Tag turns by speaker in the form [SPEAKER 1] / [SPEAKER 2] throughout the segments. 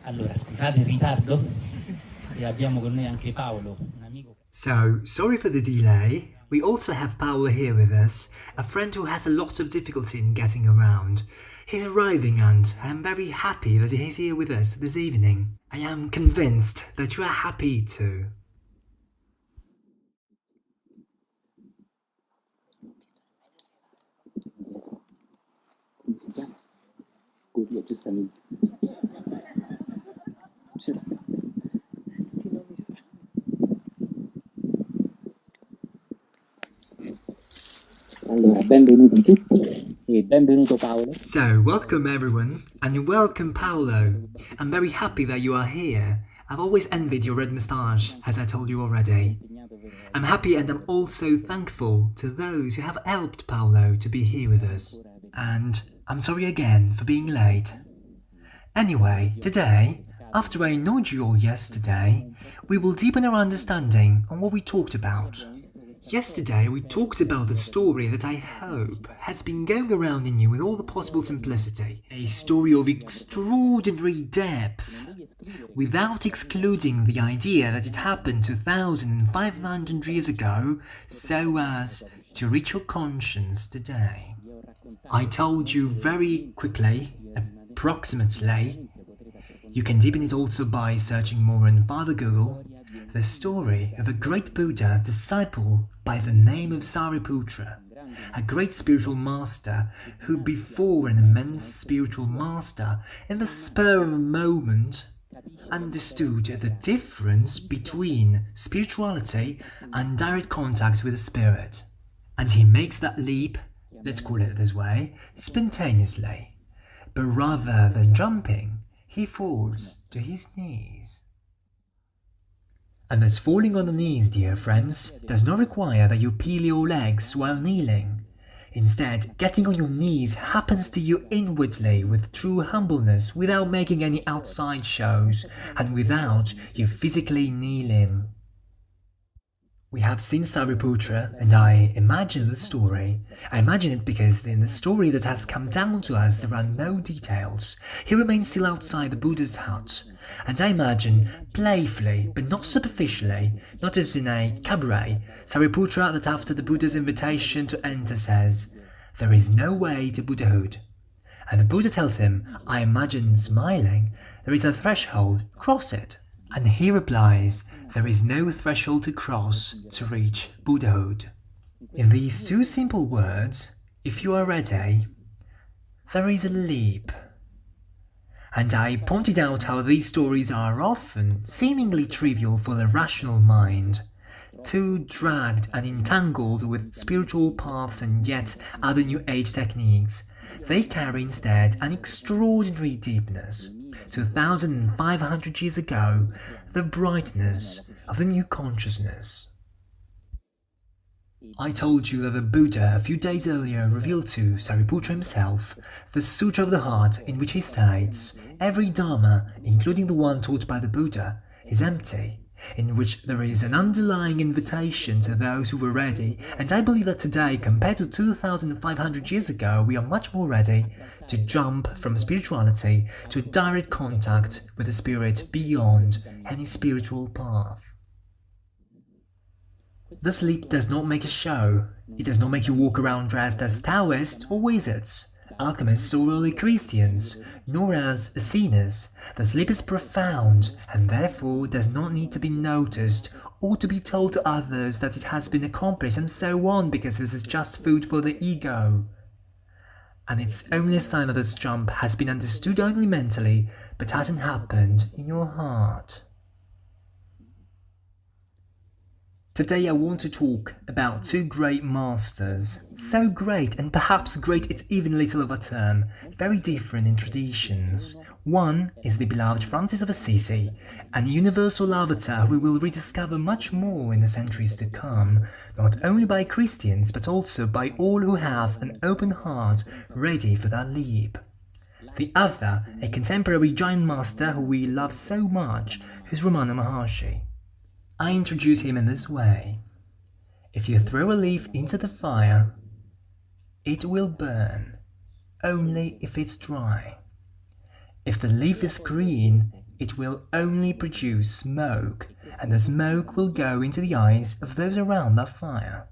[SPEAKER 1] Allora, scusate il ritardo, e abbiamo con noi anche Paolo, un amico.
[SPEAKER 2] So, sorry for the delay. We also have Paolo here with us, a friend who has a lot of difficulty in getting around. He's arriving and I am very happy that he's here with us this evening. I am convinced that you are happy too.
[SPEAKER 3] Come si chiama? Così, giustamente. Allora, benvenuti tutti e benvenuto Paolo.
[SPEAKER 2] So, welcome everyone, and welcome Paolo. I'm very happy that you are here. I've always envied your red moustache, as I told you already. I'm happy and I'm also thankful to those who have helped Paolo to be here with us. And I'm sorry again for being late. Anyway, today, after a nodule yesterday, we will deepen our understanding on what we talked about. Yesterday we talked about the story that I hope has been going around in you with all the possible simplicity. A story of extraordinary depth, without excluding the idea that it happened 2,500 years ago so as to reach your conscience today. I told you very quickly, approximately, you can deepen it also by searching more in Father Google, the story of a great Buddha's disciple by the name of Sariputra, a great spiritual master who, before an immense spiritual master, in the spur of a moment, understood the difference between spirituality and direct contact with the spirit. And he makes that leap, let's call it this way, spontaneously. But rather than jumping, he falls to his knees. And this falling on the knees, dear friends, does not require that you peel your legs while kneeling. Instead, getting on your knees happens to you inwardly with true humbleness, without making any outside shows, and without you physically kneeling. We have seen Sariputra, and I imagine the story. I imagine it because in the story that has come down to us there are no details. He remains still outside the Buddha's hut. And I imagine, playfully, but not superficially, not as in a cabaret, Sariputra that after the Buddha's invitation to enter says, "There is no way to Buddhahood." And the Buddha tells him, I imagine smiling, "There is a threshold, cross it." And he replies, "There is no threshold to cross to reach Buddhahood." In these two simple words, if you are ready, there is a leap. And I pointed out how these stories are often seemingly trivial for the rational mind, too dragged and entangled with spiritual paths and yet other New Age techniques. They carry instead an extraordinary deepness. 2,500 years ago, the brightness of the new consciousness. I told you that the Buddha a few days earlier revealed to Sariputra himself the Sutra of the Heart, in which he states, every Dharma, including the one taught by the Buddha, is empty, in which there is an underlying invitation to those who were ready, and I believe that today, compared to 2,500 years ago, we are much more ready to jump from spirituality to direct contact with the spirit beyond any spiritual path. This leap does not make a show. It does not make you walk around dressed as Taoists or wizards, alchemists or early Christians, nor as Essenes. This leap is profound and therefore does not need to be noticed or to be told to others that it has been accomplished and so on, because this is just food for the ego. And it's only a sign that this jump has been understood only mentally, but hasn't happened in your heart. Today I want to talk about two great masters. So great, and perhaps great it's even little of a term, very different in traditions. One is the beloved Francis of Assisi, an universal avatar who we will rediscover much more in the centuries to come, not only by Christians but also by all who have an open heart ready for that leap. The other, a contemporary giant master who we love so much, is Ramana Maharshi. I introduce him in this way. If you throw a leaf into the fire, it will burn, only if it's dry. If the leaf is green, it will only produce smoke, and the smoke will go into the eyes of those around that fire.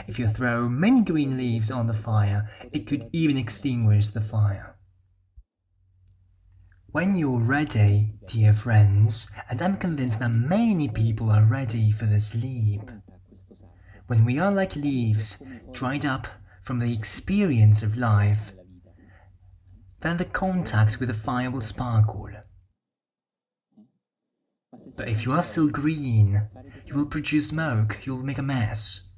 [SPEAKER 2] If you throw many green leaves on the fire, it could even extinguish the fire. When you're ready, dear friends, and I'm convinced that many people are ready for this leap, when we are like leaves, dried up from the experience of life, then the contact with the fire will sparkle. But if you are still green, you will produce smoke, you will make a mess.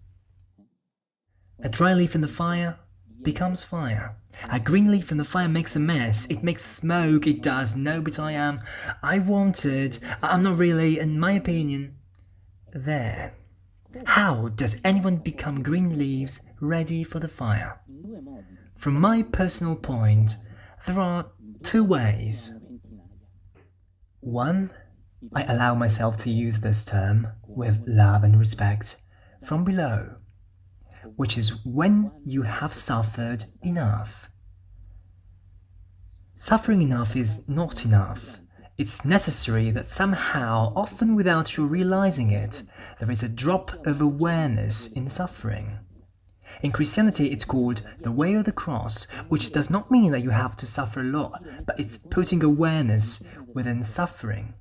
[SPEAKER 2] A dry leaf in the fire becomes fire. A green leaf in the fire makes a mess, it makes smoke, it does. No, but I'm not really, in my opinion, there. How does anyone become green leaves ready for the fire? From my personal point, there are two ways. One, I allow myself to use this term with love and respect from below, which is when you have suffered enough. Suffering enough is not enough. It's necessary that somehow, often without you realizing it, there is a drop of awareness in suffering. In Christianity, it's called the way of the cross, which does not mean that you have to suffer a lot, but it's putting awareness within suffering.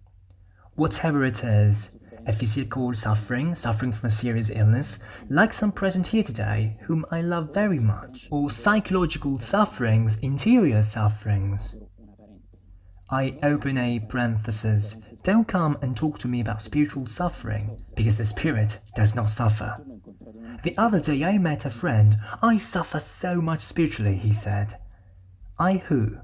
[SPEAKER 2] Whatever it is, a physical suffering, suffering from a serious illness, like some present here today, whom I love very much, or psychological sufferings, interior sufferings. I open a parenthesis. Don't come and talk to me about spiritual suffering, because the spirit does not suffer. The other day I met a friend. I suffer so much spiritually, he said. I who?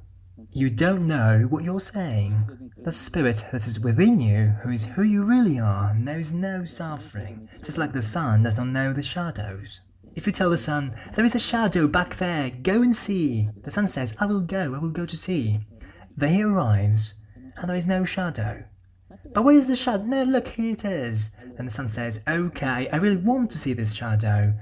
[SPEAKER 2] You don't know what you're saying. The spirit that is within you, who is who you really are, knows no suffering, just like the sun does not know the shadows. If you tell the sun, there is a shadow back there, go and see. The sun says, I will go to see. Then he arrives, and there is no shadow. But where is the shadow? No, look, here it is. And the sun says, okay, I really want to see this shadow.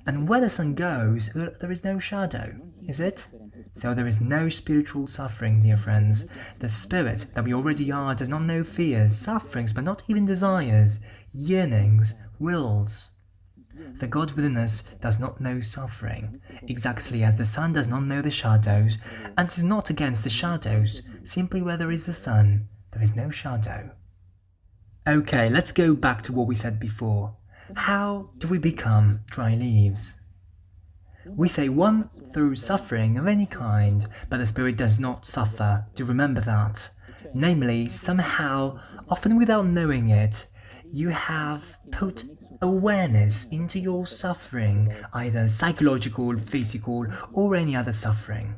[SPEAKER 2] And where the sun goes, there is no shadow, is it? So there is no spiritual suffering, dear friends. The spirit that we already are does not know fears, sufferings, but not even desires, yearnings, wills. The God within us does not know suffering, exactly as the sun does not know the shadows, and is not against the shadows. Simply where there is the sun, there is no shadow. Okay, let's go back to what we said before. How do we become dry leaves? We say one, through suffering of any kind, but the spirit does not suffer. Do remember that. Namely, somehow, often without knowing it, you have put awareness into your suffering, either psychological, physical, or any other suffering.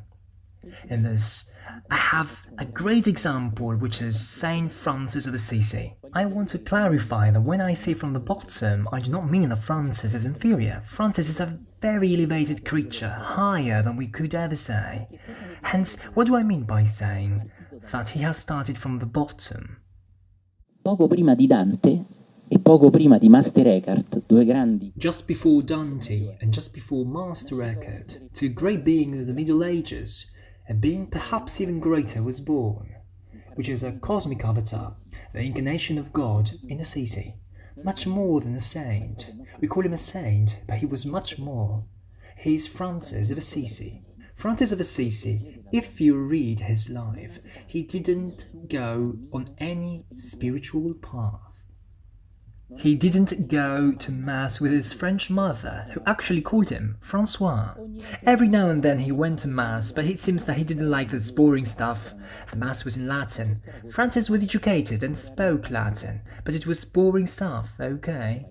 [SPEAKER 2] In this, I have a great example, which is Saint Francis of Assisi. I want to clarify that when I say from the bottom, I do not mean that Francis is inferior. Francis is a very elevated creature, higher than we could ever say. Hence, what do I mean by saying that he has started from the bottom?
[SPEAKER 3] Poco prima di Dante e poco prima di Master Eckhart, due grandi.
[SPEAKER 2] Just before Dante and just before Master Eckhart, two great beings in the Middle Ages, a being perhaps even greater was born, which is a cosmic avatar, the incarnation of God in Assisi, much more than a saint. We call him a saint, but he was much more. He is Francis of Assisi. Francis of Assisi, if you read his life, he didn't go on any spiritual path. He didn't go to Mass with his French mother, who actually called him Francois. Every now and then he went to Mass, but it seems that he didn't like this boring stuff. The Mass was in Latin. Francis was educated and spoke Latin, but it was boring stuff, okay?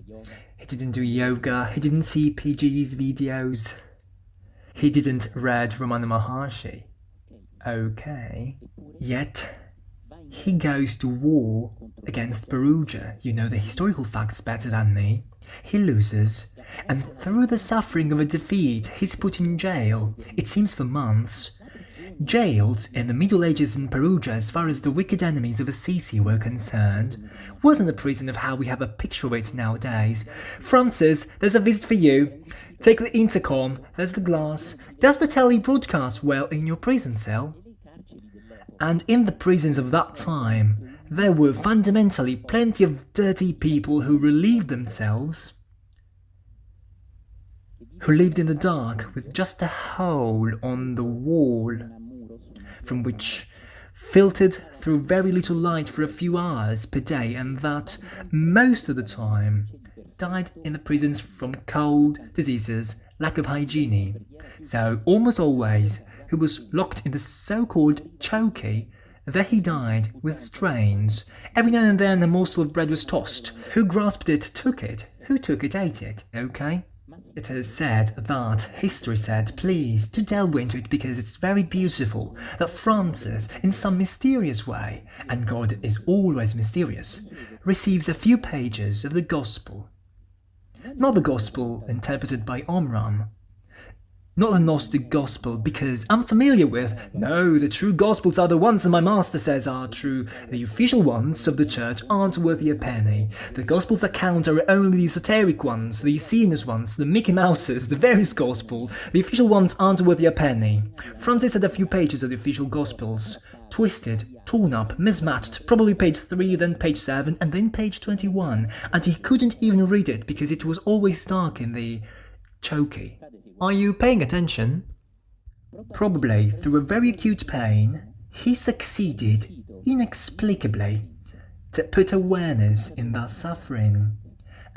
[SPEAKER 2] He didn't do yoga, he didn't see PG's videos. He didn't read Ramana Maharshi. Okay. Yet, he goes to war against Perugia. You know the historical facts better than me. He loses, and through the suffering of a defeat, he's put in jail, it seems for months. Jailed in the Middle Ages in Perugia, as far as the wicked enemies of Assisi were concerned, wasn't a prison of how we have a picture of it nowadays. Francis, there's a visit for you. Take the intercom, there's the glass. Does the telly broadcast well in your prison cell? And in the prisons of that time, there were fundamentally plenty of dirty people who relieved themselves, who lived in the dark with just a hole on the wall from which filtered through very little light for a few hours per day, and that most of the time died in the prisons from cold, diseases, lack of hygiene. So almost always, who was locked in the so-called chokey, there he died with strains. Every now and then a morsel of bread was tossed. Who grasped it, took it. Who took it, ate it. Okay? It is said that, history said, please, to delve into it because it's very beautiful, that Francis, in some mysterious way, and God is always mysterious, receives a few pages of the Gospel. Not the Gospel interpreted by Omram, not the Gnostic Gospel, because I'm familiar with, no, the true Gospels are the ones that my master says are true. The official ones of the church aren't worth a penny. The Gospels that count are only the esoteric ones, the Essenes ones, the Mickey Mouses, the various Gospels. The official ones aren't worth a penny. Francis had a few pages of the official Gospels. Twisted, torn up, mismatched, probably page 3, then page 7, and then page 21, and he couldn't even read it because it was always stuck in the chokey. Are you paying attention? Probably, through a very acute pain, he succeeded, inexplicably, to put awareness in that suffering.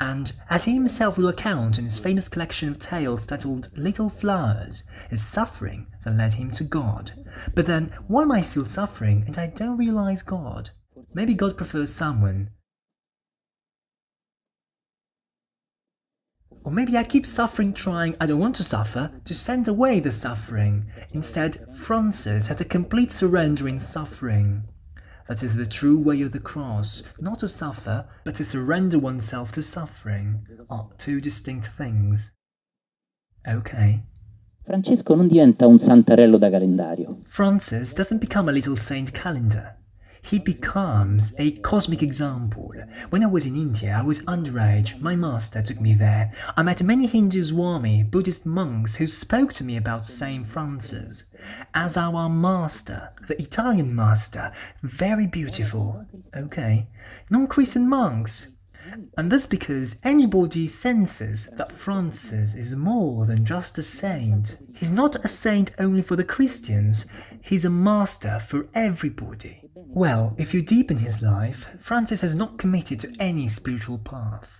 [SPEAKER 2] And, as he himself will account in his famous collection of tales titled Little Flowers, his suffering that led him to God. But then, why am I still suffering and I don't realize God? Maybe God prefers someone. Or maybe I keep suffering trying, I don't want to suffer, to send away the suffering. Instead, Francis had a complete surrender in suffering. That is the true way of the cross, not to suffer, but to surrender oneself to suffering, are two distinct things. Okay.
[SPEAKER 3] Francesco non diventa un santarello da calendario.
[SPEAKER 2] Francis doesn't become a little saint calendar. He becomes a cosmic example. When I was in India, I was underage. My master took me there. I met many Hindu Swami, Buddhist monks who spoke to me about Saint Francis as our master, the Italian master. Very beautiful. Okay. Non-Christian monks. And that's because anybody senses that Francis is more than just a saint. He's not a saint only for the Christians. He's a master for everybody. Well, if you deepen his life, Francis has not committed to any spiritual path.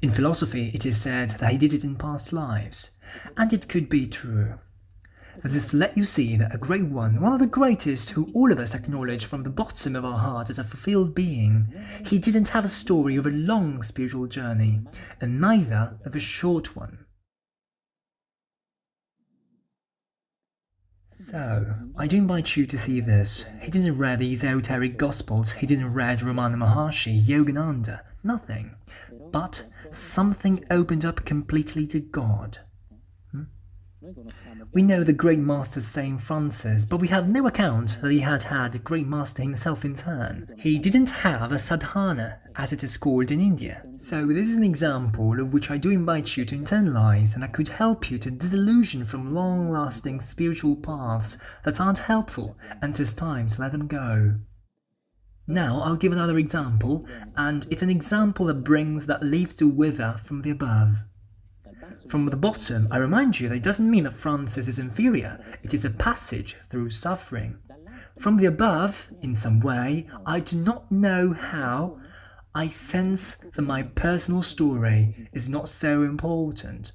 [SPEAKER 2] In philosophy, it is said that he did it in past lives, and it could be true. That is to let you see that a great one of the greatest who all of us acknowledge from the bottom of our heart as a fulfilled being, he didn't have a story of a long spiritual journey, and neither of a short one. So, I do invite you to see this. He didn't read the esoteric Gospels, he didn't read Ramana Maharshi, Yogananda, nothing. But something opened up completely to God. We know the great master Saint Francis, but we have no account that he had had a great master himself in turn. He didn't have a sadhana, as it is called in India. So this is an example of which I do invite you to internalize, and that could help you to disillusion from long-lasting spiritual paths that aren't helpful, and it's time to let them go. Now I'll give another example, and it's an example that leaves to wither from the above. From the bottom, I remind you that it doesn't mean that Francis is inferior, it is a passage through suffering. From the above, in some way, I do not know how, I sense that my personal story is not so important.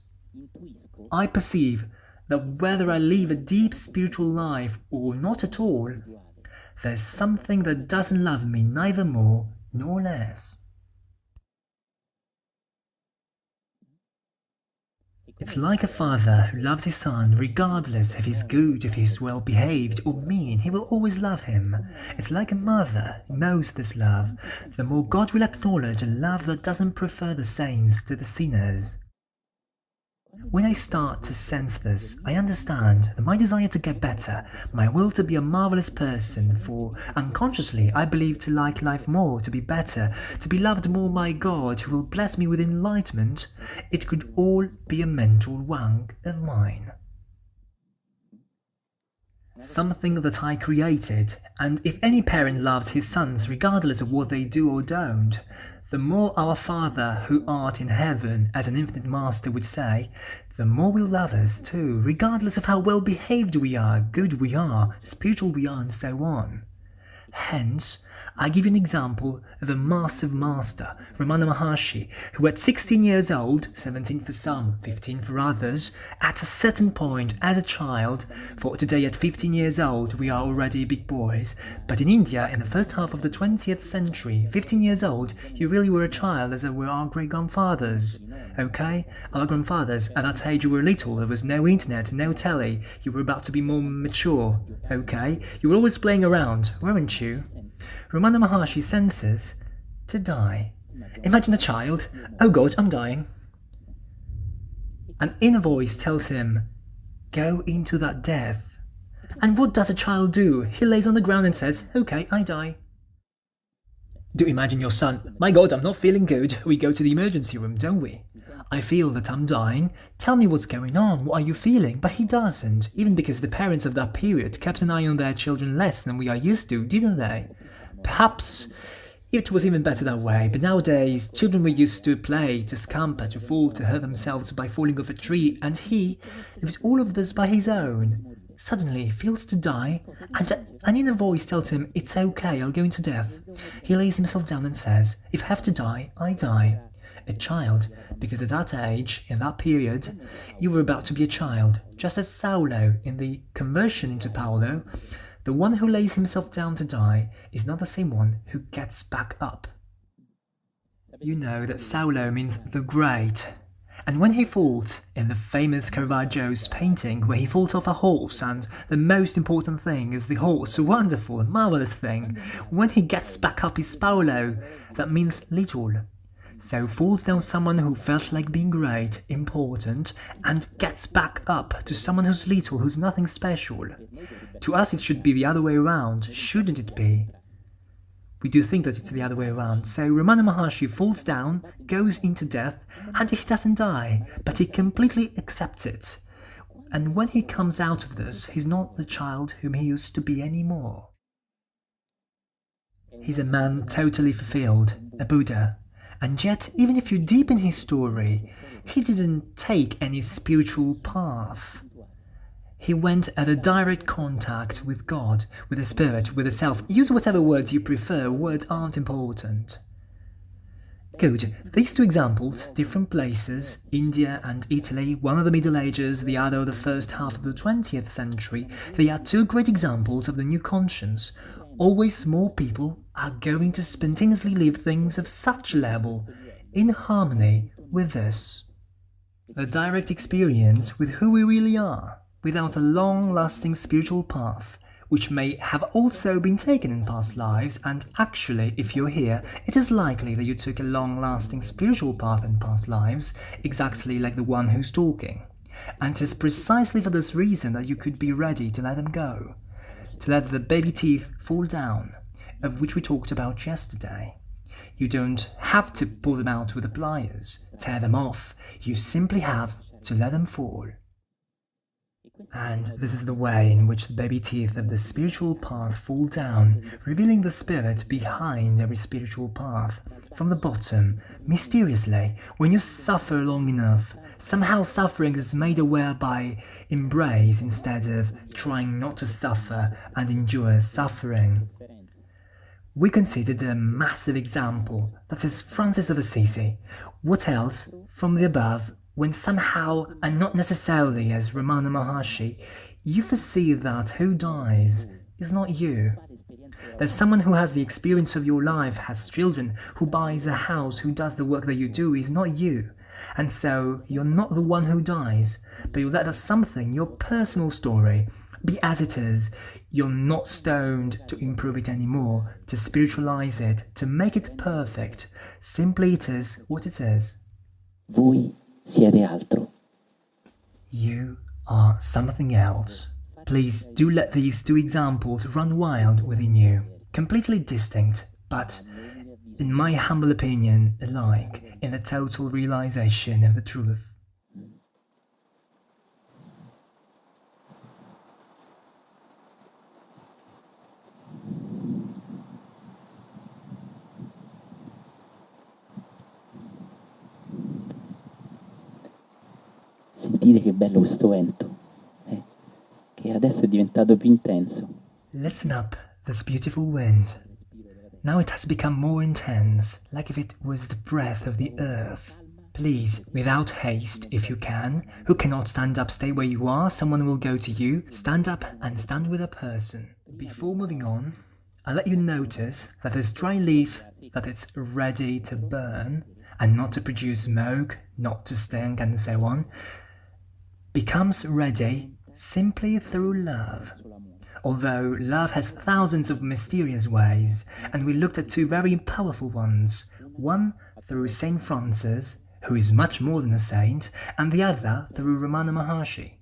[SPEAKER 2] I perceive that whether I live a deep spiritual life or not at all, there's something that doesn't love me neither more nor less. It's like a father who loves his son regardless if he's good, if he's well behaved or mean, he will always love him. It's like a mother who knows this love. The more God will acknowledge a love that doesn't prefer the saints to the sinners. When I start to sense this, I understand that my desire to get better, my will to be a marvelous person, for unconsciously I believe to like life more, to be better, to be loved more by God who will bless me with enlightenment, it could all be a mental wank of mine. Something that I created, and if any parent loves his sons regardless of what they do or don't, the more our Father who art in heaven, as an infinite master would say, the more will love us too, regardless of how well behaved we are, good we are, spiritual we are, and so on. Hence, I give you an example of a massive master, Ramana Maharshi, who at 16 years old, 17 for some, 15 for others, at a certain point as a child, for today at 15 years old we are already big boys, but in India in the first half of the 20th century, 15 years old, you really were a child as were our great-grandfathers. Okay? Our grandfathers, at that age you were little, there was no internet, no telly, you were about to be more mature. Okay? You were always playing around, weren't you? Ramana Maharshi senses to die. Imagine a child, oh God, I'm dying. An inner voice tells him, go into that death. And what does a child do? He lays on the ground and says, okay, I die. Do imagine your son, my God, I'm not feeling good. We go to the emergency room, don't we? I feel that I'm dying. Tell me what's going on. What are you feeling? But he doesn't, even because the parents of that period kept an eye on their children less than we are used to, didn't they? Perhaps it was even better that way, but nowadays children were used to play, to scamper, to fall, to hurt themselves by falling off a tree, and he lives all of this by his own. Suddenly feels to die, and an inner voice tells him, it's okay, I'll go into death. He lays himself down and says, if I have to die, I die. A child, because at that age, in that period, you were about to be a child, just as Saulo in the conversion into Paolo. The one who lays himself down to die is not the same one who gets back up. You know that Saulo means the great, and when he falls, in the famous Caravaggio's painting where he falls off a horse and the most important thing is the horse, a wonderful, marvellous thing, when he gets back up is Paolo, that means little. So falls down someone who felt like being great, important, and gets back up to someone who's little, who's nothing special. To us it should be the other way around, shouldn't it be? We do think that it's the other way around. So Ramana Maharshi falls down, goes into death, and he doesn't die, but he completely accepts it. And when he comes out of this, he's not the child whom he used to be anymore. He's a man totally fulfilled, a Buddha. And yet, even if you deepen his story, he didn't take any spiritual path. He went at a direct contact with God, with the spirit, with the self. Use whatever words you prefer, words aren't important. Good. These two examples, different places, India and Italy, one of the Middle Ages, the other of the first half of the 20th century, they are two great examples of the new conscience. Always more people are going to spontaneously live things of such level, in harmony with this. The direct experience with who we really are, without a long-lasting spiritual path, which may have also been taken in past lives, and actually, if you're here, it is likely that you took a long-lasting spiritual path in past lives, exactly like the one who's talking. And it is precisely for this reason that you could be ready to let them go. To let the baby teeth fall down, of which we talked about yesterday. You don't have to pull them out with the pliers, tear them off, you simply have to let them fall. And this is the way in which the baby teeth of the spiritual path fall down, revealing the spirit behind every spiritual path. From the bottom, mysteriously, when you suffer long enough, somehow suffering is made aware by embrace instead of trying not to suffer and endure suffering. We considered a massive example, that is Francis of Assisi. What else, from the above, when somehow, and not necessarily as Ramana Maharshi, you perceive that who dies is not you. That someone who has the experience of your life, has children, who buys a house, who does the work that you do is not you. And so you're not the one who dies, but you let that something, your personal story, be as it is. You're not stoned to improve it anymore, to spiritualize it, to make it perfect. Simply it is what it is.
[SPEAKER 3] Voi siete altro.
[SPEAKER 2] You are something else. Please do let these two examples run wild within you, completely distinct, but, in my humble opinion, alike in the total realization of the truth.
[SPEAKER 3] Sentite che bello questo vento, che adesso è diventato più intenso.
[SPEAKER 2] Listen up, this beautiful wind. Now it has become more intense, like if it was the breath of the earth. Please, without haste, if you can. Who cannot stand up, stay where you are, someone will go to you. Stand up and stand with a person. Before moving on, I'll let you notice that this dry leaf, that it's ready to burn, and not to produce smoke, not to stink and so on, becomes ready simply through love. Although love has thousands of mysterious ways, and we looked at two very powerful ones, one through Saint Francis, who is much more than a saint, and the other through Ramana Maharshi.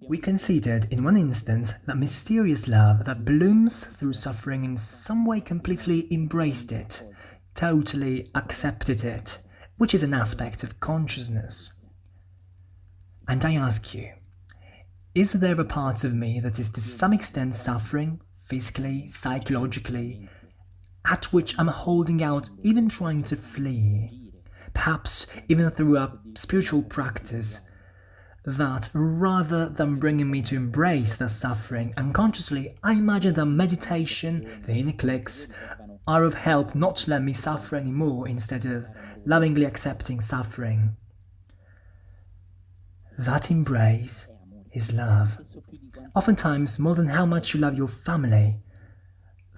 [SPEAKER 2] We considered in one instance that mysterious love that blooms through suffering in some way completely embraced it, totally accepted it, which is an aspect of consciousness. And I ask you, is there a part of me that is to some extent suffering, physically, psychologically, at which I'm holding out, even trying to flee? Perhaps even through a spiritual practice, that rather than bringing me to embrace the suffering unconsciously, I imagine that meditation, the inner clicks, are of help not to let me suffer anymore instead of lovingly accepting suffering. That embrace is love. Oftentimes more than how much you love your family.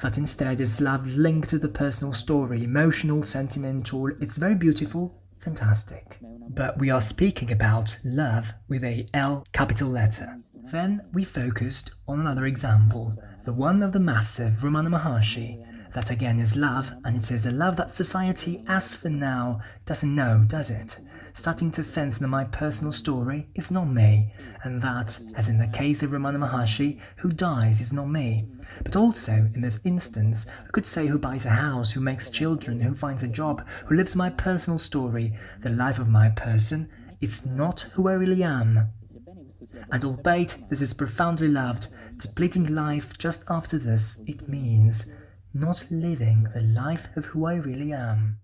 [SPEAKER 2] That instead is love linked to the personal story, emotional, sentimental, it's very beautiful, fantastic. But we are speaking about love with a L capital letter. Then we focused on another example, the one of the massive Ramana Maharshi. That again is love, and it is a love that society, as for now, doesn't know, does it? Starting to sense that my personal story is not me, and that, as in the case of Ramana Maharshi, who dies is not me. But also, in this instance, I could say who buys a house, who makes children, who finds a job, who lives my personal story, the life of my person, it's not who I really am. And albeit this is profoundly loved, depleting life just after this, it means not living the life of who I really am.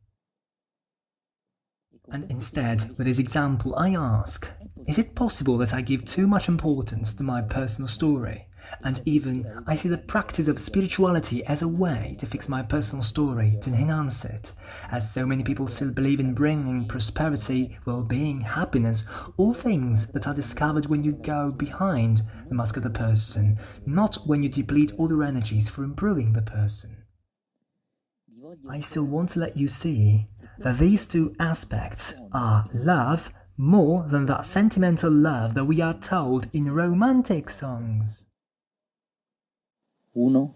[SPEAKER 2] And instead, with this example, I ask, is it possible that I give too much importance to my personal story? And even, I see the practice of spirituality as a way to fix my personal story, to enhance it, as so many people still believe in bringing prosperity, well-being, happiness, all things that are discovered when you go behind the mask of the person, not when you deplete all your energies for improving the person. I still want to let you see that these two aspects are love more than that sentimental love that we are told in romantic songs.
[SPEAKER 3] Uno,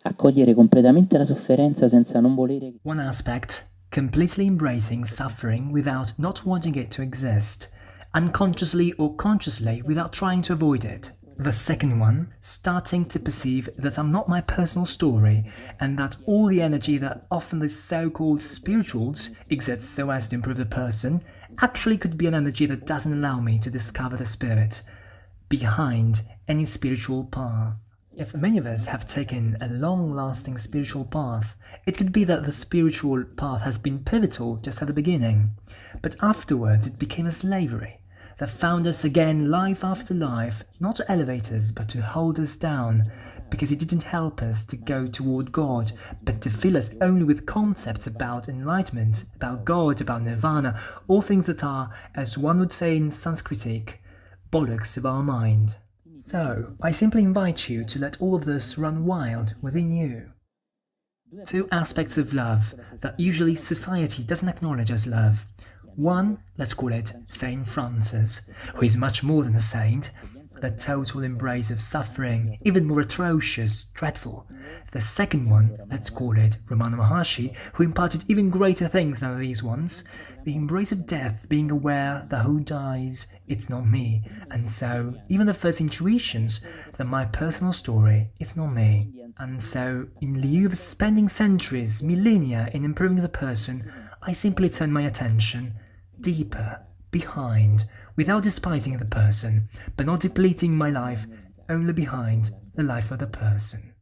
[SPEAKER 3] accogliere completamente la sofferenza senza non volere.
[SPEAKER 2] One aspect, completely embracing suffering without not wanting it to exist, unconsciously or consciously without trying to avoid it. The second one, starting to perceive that I'm not my personal story, and that all the energy that often the so-called spirituals exert so as to improve the person, actually could be an energy that doesn't allow me to discover the spirit behind any spiritual path. If many of us have taken a long-lasting spiritual path, it could be that the spiritual path has been pivotal just at the beginning, but afterwards it became a slavery that found us again life after life, not to elevate us but to hold us down, because it didn't help us to go toward God, but to fill us only with concepts about enlightenment, about God, about nirvana, all things that are, as one would say in Sanskritic, bollocks of our mind. So, I simply invite you to let all of this run wild within you. Two aspects of love that usually society doesn't acknowledge as love. One, let's call it Saint Francis, who is much more than a saint, the total embrace of suffering, even more atrocious, dreadful. The second one, let's call it Ramana Maharshi, who imparted even greater things than these ones, the embrace of death, being aware that who dies, it's not me, and so even the first intuitions that my personal story is not me. And so, in lieu of spending centuries, millennia in improving the person, I simply turn my attention deeper, behind, without despising the person, but not depleting my life, only behind the life of the person.